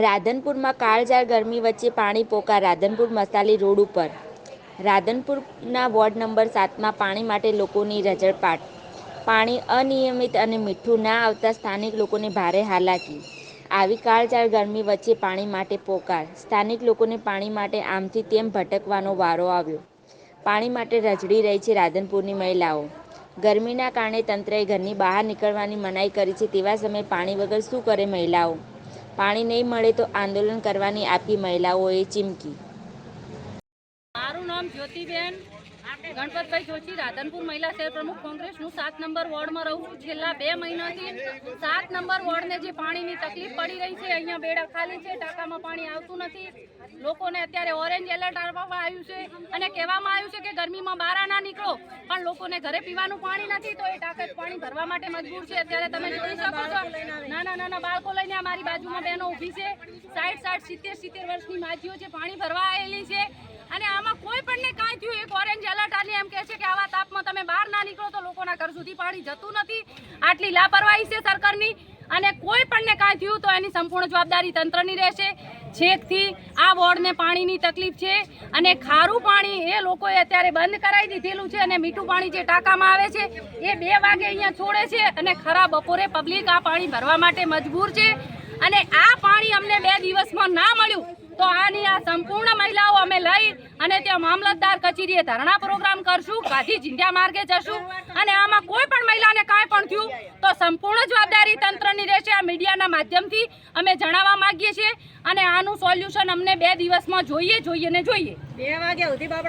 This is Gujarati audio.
રાધનપુરમાં કાળઝાળ ગરમી વચ્ચે પાણી પોકાર રાધનપુર મસાલી રોડ ઉપર. રાધનપુરના વોર્ડ નંબર 7માં પાણી માટે લોકોની રઝળપાટ. પાણી અનિયમિત અને મીઠું ના આવતા સ્થાનિક લોકોને ભારે હાલાકી. આવી કાળઝાળ ગરમી વચ્ચે પાણી માટે પોકાર. સ્થાનિક લોકોને પાણી માટે આમથી તેમ ભટકવાનો વારો આવ્યો. પાણી માટે રઝળી રહી છે રાધનપુરની મહિલાઓ. ગરમીના કારણે તંત્રએ ઘરની બહાર નીકળવાની મનાઈ કરી છે. તેવા સમયે પાણી વગર શું કરે મહિલાઓ? પાણી નહીં મળે તો આંદોલન કરવાની આપી મહિલાઓએ ચીમકી. મારું નામ જ્યોતિબેન ગણપતભાઈ જોશી, રાધનપુર મહિલા શહેર પ્રમુખ કોંગ્રેસનું 7 નંબર વોર્ડમાં રહું છું. છેલ્લા 2 મહિનાથી 7 નંબર વોર્ડને જે પાણીની તકલીફ પડી રહી છે, અહીંયા બેડા ખાલી છે, ટાંકામાં પાણી આવતું નથી. લોકોને અત્યારે ઓરેન્જ એલર્ટ આપવામાં આવ્યું છે અને કહેવામાં આવ્યું છે કે ગરમીમાં બહાર ના નીકળો, પણ લોકોને ઘરે પીવાનું પાણી નથી તો એ ટાંકા પાણી ભરવા માટે મજબૂર છે. અત્યારે તમે જોઈ શકો છો, નાના બાળકો લઈને અમારી બાજુમાં બહેનો ઊભી છે, 60, 70 વર્ષની માજીઓ છે, પાણી ભરવા આવેલી છે. અને આમાં કોઈ પણ ને કાંઈ થયું, એક ઓરેન્જ એલર્ટ આલી એમ કહે છે કે આવા તાપમાં તમે બહાર ના નીકળો તો લોકોના ઘર સુધી પાણી જતું નથી. આટલી લાપરવાહી છે સરકારની. અને કોઈ પણ ને કાંઈ થયું તો એની સંપૂર્ણ જવાબદારી તંત્રની રહેશે. છેકથી આ વોર્ડને પાણીની તકલીફ છે અને ખારું પાણી એ લોકોએ અત્યારે બંધ કરાવી દીધેલું છે અને મીઠું પાણી જે ટાંકામાં આવે છે એ 2 વાગે અહીંયા છોડે છે અને ખરા બપોરે પબ્લિક આ પાણી ભરવા માટે મજબૂર છે. અને આ પાણી અમને 2 દિવસમાં ના મળ્યું તો આની આ સંપૂર્ણ મહિલાઓ અમે લઈ અને ત્યાં મામલતદાર કચેરીએ ધરણા પ્રોગ્રામ કરશું, ગાંધી ઝીંડા માર્ગે જશું. અને આમાં કોઈ પણ મહિલાને કાંઈ પણ થયું તો સંપૂર્ણ જવાબદારી તંત્રની રહેશે. આ મીડિયાના માધ્યમથી અમે જણાવવા માંગીએ છીએ અને આનું સોલ્યુશન અમને 2 દિવસમાં જોઈએ ને જોઈએ. 2 વાગ્યા સુધી